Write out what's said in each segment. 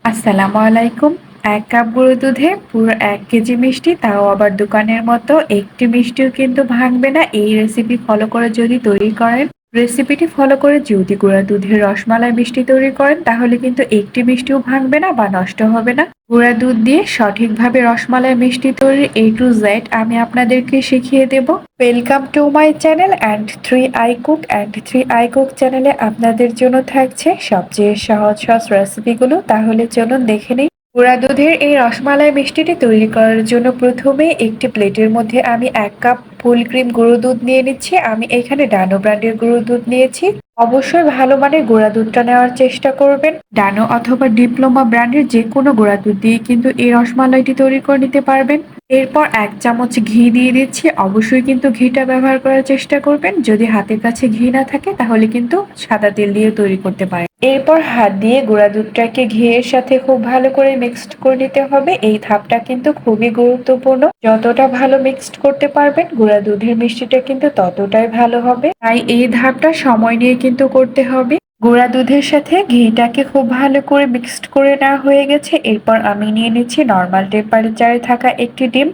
আসসালামু আলাইকুম। ১ কাপ গুঁড়ো দুধে পুরো ১ কেজি মিষ্টি, তাও আবার দোকানের মতো একটি মিষ্টিও কিন্তু ভাঙবে না। এই রেসিপি ফলো করে যদি তৈরি করেন, রেসিপিটি ফলো করে যদি গুঁড়া দুধের রসমালাই মিষ্টি তৈরি করেন, তাহলে কিন্তু একটি মিষ্টিও ভাঙবে না বা নষ্ট হবে না। গুঁড়া দুধ দিয়ে সঠিকভাবে রসমালাই মিষ্টি তৈরির A to Z আমি আপনাদেরকে শিখিয়ে দেব। Welcome to my channel and 3i cook and 3i cook চ্যানেলে আপনাদের জন্য থাকছে সবচেয়ে সহজ সহজ রেসিপিগুলো। তাহলে চলুন দেখে নিই। গুঁড়া দুধের এই রসমালাই মিষ্টিটি তৈরি করার জন্য প্রথমে একটি প্লেটের মধ্যে আমি ১ কাপ ফুল ক্রিম গুঁড়ো দুধ নিয়ে নিচ্ছি। আমি এখানে ডানো ব্র্যান্ডের গুঁড়ো দুধ নিয়েছি। অবশ্যই ভালো মানের গুঁড়া দুধটা নেওয়ার চেষ্টা করবেন। ডানো অথবা ডিপ্লোমা ব্র্যান্ডের যে কোনো গুঁড়া দুধ দিয়ে কিন্তু এই রসমালাইটি তৈরি করে নিতে পারবেন। এরপর ১ চামচ ঘি দিয়ে দিচ্ছি। অবশ্যই কিন্তু ঘিটা ব্যবহার করার চেষ্টা করবেন। যদি হাতের কাছে ঘি না থাকে তাহলে কিন্তু সাদা তেল দিয়ে তৈরি করতে পারেন। এরপর হাত দিয়ে গুঁড়া দুধটাকে ঘিয়ের সাথে খুব ভালো করে মিক্সড করে নিতে হবে। এই ধাপটা কিন্তু খুবই গুরুত্বপূর্ণ। যতটা ভালো মিক্সড করতে পারবেন গুঁড়া দুধের মিষ্টিটা কিন্তু ততটাই ভালো হবে। তাই এই ধাপটা সময় নিয়ে কিন্তু করতে হবে। গুঁড়া দুধের সাথে ঘিটাকে খুব ভালো করে মিক্সড করে নেওয়া হয়ে গেছে। এরপর আমি নিয়ে নিচ্ছি নর্মাল টেম্পারেচারে থাকা একটি ডিম।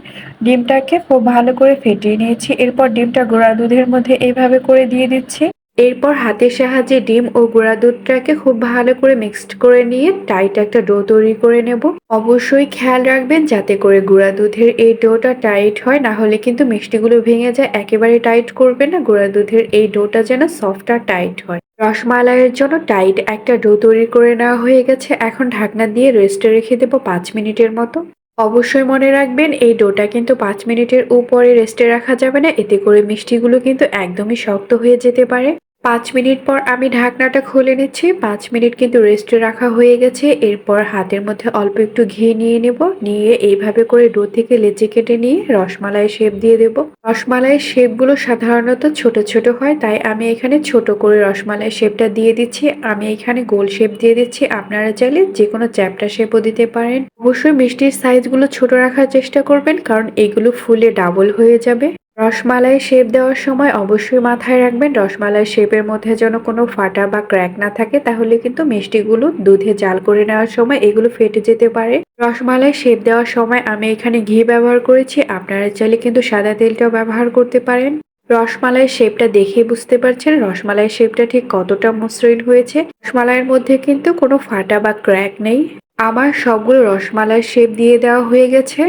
ডিমটাকে খুব ভালো করে ফেটিয়ে নিয়েছি। এরপর ডিমটা গুঁড়া দুধের মধ্যে এইভাবে করে দিয়ে দিচ্ছি। এরপর হাতের সাহায্যে ডিম ও গুঁড়া দুধটাকে খুব ভালো করে মিক্সড করে নিয়ে টাইট একটা ডো তৈরি করে নেব। অবশ্যই খেয়াল রাখবেন যাতে করে গুঁড়া দুধের এই ডোটা টাইট হয়, না হলে কিন্তু মিষ্টিগুলো ভেঙে যায়। একেবারে টাইট করবে না, গুঁড়া দুধের এই ডোটা যেন সফট আর টাইট হয়। রসমালাইয়ের জন্য টাইট একটা ডো তৈরি করে নেওয়া হয়ে গেছে। এখন ঢাকনা দিয়ে রেস্টে রেখে দেবো ৫ মিনিটের মতো। অবশ্যই মনে রাখবেন এই ডোটা কিন্তু ৫ মিনিটের উপরে রেস্টে রাখা যাবে না, এতে করে মিষ্টিগুলো কিন্তু একদমই শক্ত হয়ে যেতে পারে। ৫ মিনিট পর আমি ঢাকনাটা খুলে নিচ্ছি। ৫ মিনিট কিন্তু রেস্টে রাখা হয়ে গেছে। এরপর হাতের মধ্যে অল্প একটু ঘি নিয়ে নেব। নিয়ে এইভাবে করে ডো থেকে লেচি কেটে নিয়ে রসমালাইয়ের শেপ দিয়ে দেব। রসমালাইয়ের শেপগুলো সাধারণত ছোট ছোট হয়, তাই আমি এখানে ছোট করে রসমালাইয়ের শেপটা দিয়ে দিচ্ছি। আমি এখানে গোল শেপ দিয়ে দিচ্ছি। আপনারা চাইলে যেকোনো চ্যাপ্টা শেপও দিতে পারেন। অবশ্যই মিষ্টির সাইজগুলো ছোট রাখার চেষ্টা করবেন, কারণ এগুলো ফুলে ডাবল হয়ে যাবে। রসমালাই শেপ দেওয়ার সময় অবশ্যই মাথায় রাখবেন রসমালাই শেপের মধ্যে যেন কোনো ফাটা বা ক্র্যাক না থাকে, তাহলে কিন্তু মিষ্টিগুলো দুধে জাল করে নেওয়ার সময় এগুলো ফেটে যেতে পারে। রসমালাই শেপ দেওয়ার সময় আমি এখানে ঘি ব্যবহার করেছি। আপনারা চাইলে কিন্তু সাদা তেলটাও ব্যবহার করতে পারেন। রসমালাই শেপটা দেখে বুঝতে পারছেন রসমালাই শেপটা ঠিক কতটা মসৃণ হয়েছে। রসমালাইয়ের মধ্যে কিন্তু কোনো ফাটা বা ক্র্যাক নেই। আমার সবগুলো রসমালাই শেপ দিয়ে দেওয়া হয়ে গেছে।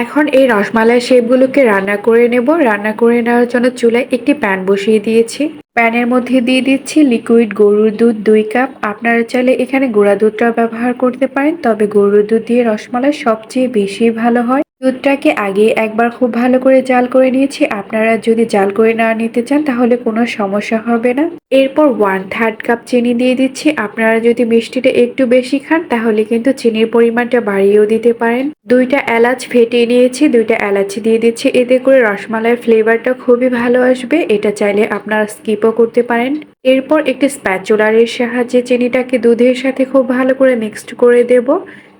এখন এই রসমালাই শেপগুলোকে রান্না করে নেব। রান্না করে নেওয়ার জন্য চুলায় একটি প্যান বসিয়ে দিয়েছি। প্যানের মধ্যে দিয়ে দিচ্ছি লিকুইড গরুর দুধ ২ কাপ। আপনারা চাইলে এখানে গুঁড়া দুধটাও ব্যবহার করতে পারেন, তবে গরুর দুধ দিয়ে রসমালাই সবচেয়ে বেশি ভালো হয়। দুধটাকে আগে একবার খুব ভালো করে জাল করে নিয়েছি। আপনারা যদি জাল করে না নিতে চান তাহলে কোনো সমস্যা হবে না। এরপর 1/3 কাপ চিনি দিয়ে দিচ্ছি। আপনারা যদি মিষ্টিটা একটু বেশি খান তাহলে কিন্তু চিনির পরিমাণটা বাড়িয়েও দিতে পারেন। ২টা এলাচ ফেটিয়ে নিয়েছি, ২টা এলাচি দিয়ে দিচ্ছি। এতে করে রসমালাইয়ের ফ্লেভারটা খুবই ভালো আসবে। এটা চাইলে আপনারা স্কিপও করতে পারেন। এরপর একটি স্প্যাচুলারের সাহায্যে চিনিটাকে দুধের সাথে খুব ভালো করে মিক্সড করে দেব।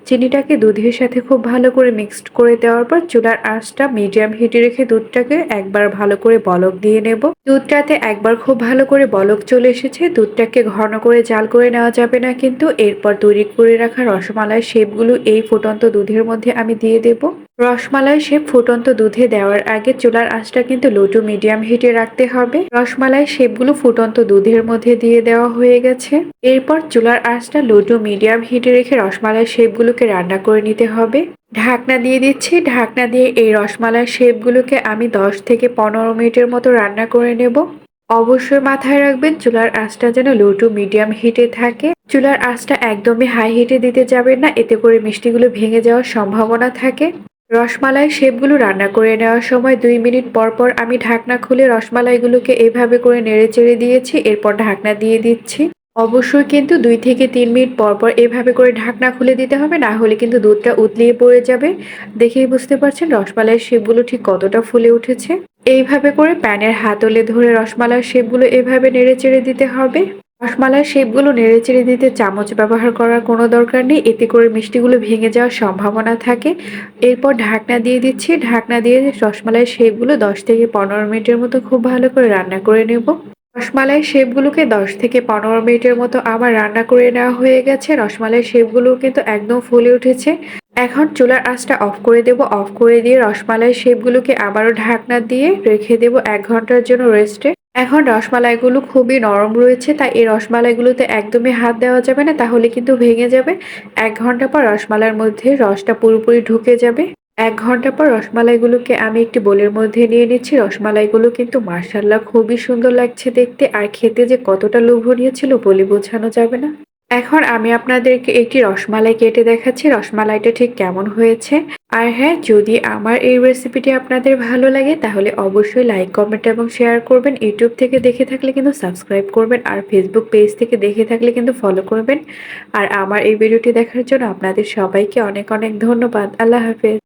চিনিটাকে দুধের সাথে খুব ভালো করে মিক্সড করে দেওয়ার পর চুলার আঁচটা মিডিয়াম হিটে রেখে দুধটাকে একবার ভালো করে বলক দিয়ে নেব। দুধটাতে একবার খুব ভালো করে বলক চলে এসেছে। দুধটাকে ঘন করে জাল করে নেওয়া যাবে না কিন্তু। এরপর তৈরি করে রাখা রসমালাইয়ের শেপগুলো এই ফুটন্ত দুধের মধ্যে আমি দিয়ে দেব। রসমালাই শেপ ফুটন্ত দুধে দেওয়ার আগে চুলার আঁচটা কিন্তু লো টু মিডিয়াম হিটে রাখতে হবে। রসমালাই শেপগুলো ফুটন্ত দুধের মধ্যে দিয়ে দেওয়া হয়ে গেছে। এরপর চুলার আঁচটা লো টু মিডিয়াম হিটে রেখে রসমালাই শেপগুলোকে রান্না করে নিতে হবে। ঢাকনা দিয়ে দিচ্ছি। ঢাকনা দিয়ে এই রসমালাই শেপগুলোকে আমি ১০ থেকে ১৫ মিনিটের মতো রান্না করে নেব। অবশ্যই মাথায় রাখবেন চুলার আঁচটা যেন লো টু মিডিয়াম হিটে থাকে। চুলার আঁচটা একদমই হাই হিটে দিতে যাবেন না, এতে করে মিষ্টিগুলো ভেঙে যাওয়ার সম্ভাবনা থাকে। রসমালাই শেপগুলো রান্না করে নেওয়ার সময় ২ মিনিট পর পর আমি ঢাকনা খুলে রসমালাইগুলোকে এভাবে করে নেড়েচেড়ে দিয়েছি। এরপর ঢাকনা দিয়ে দিচ্ছি। অবশ্যই কিন্তু ২ থেকে ৩ মিনিট পর পর এভাবে করে ঢাকনা খুলে দিতে হবে, না হলে কিন্তু দুধটা উতলিয়ে পড়ে যাবে। দেখেই বুঝতে পারছেন রসমালাইয়ের শেপগুলো ঠিক কতটা ফুলে উঠেছে। এইভাবে করে প্যানের হাতলে ধরে রসমালাইয়ের শেপগুলো এভাবে নেড়েচেড়ে দিতে হবে। রসমালাইয়ের শেপগুলো নেড়েচেড়ে দিতে চামচ ব্যবহার করার কোনো দরকার নেই, এতে করে মিষ্টিগুলো ভেঙে যাওয়ার সম্ভাবনা থাকে। এরপর ঢাকনা দিয়ে দিচ্ছি। ঢাকনা দিয়ে রসমালাইয়ের শেপগুলো ১০ থেকে ১৫ মিনিটের মতো খুব ভালো করে রান্না করে নেব। রসমালাই শেপগুলোকে ১০ থেকে ১৫ মিনিটের মতো আমার রান্না করে নেওয়া হয়ে গেছে। রসমালাই শেপগুলো কিন্তু একদম ফুলে উঠেছে। এখন চুলার আঁচটা অফ করে দেব। অফ করে দিয়ে রসমালাই শেপগুলোকে আবারও ঢাকনা দিয়ে রেখে দেব ১ ঘন্টার জন্য রেস্টে। এখন রসমালাইগুলো খুবই নরম রয়েছে, তাই এই রসমালাইগুলোতে একদমই হাত দেওয়া যাবে না, তাহলে কিন্তু ভেঙে যাবে। ১ ঘন্টা পর রসমালাইয়ের মধ্যে রসটা পুরোপুরি ঢুকে যাবে। ১ ঘন্টা পর রসমালাইগুলোকে আমি একটি বোলের মধ্যে নিয়ে নিচ্ছি। রসমালাইগুলো কিন্তু মাশাআল্লাহ খুবই সুন্দর লাগছে দেখতে, আর খেতে যে কতটা লোভনীয় ছিল বলে বোঝানো যাবে না। এখন আমি আপনাদেরকে একটি রসমালাই কেটে দেখাচ্ছি রসমালাইটা ঠিক কেমন হয়েছে। আর হ্যাঁ, যদি আমার এই রেসিপিটি আপনাদের ভালো লাগে তাহলে অবশ্যই লাইক, কমেন্ট এবং শেয়ার করবেন। ইউটিউব থেকে দেখে থাকলে কিন্তু সাবস্ক্রাইব করবেন, আর ফেসবুক পেজ থেকে দেখে থাকলে কিন্তু ফলো করবেন। আর আমার এই ভিডিওটি দেখার জন্য আপনাদের সবাইকে অনেক অনেক ধন্যবাদ। আল্লাহ হাফেজ।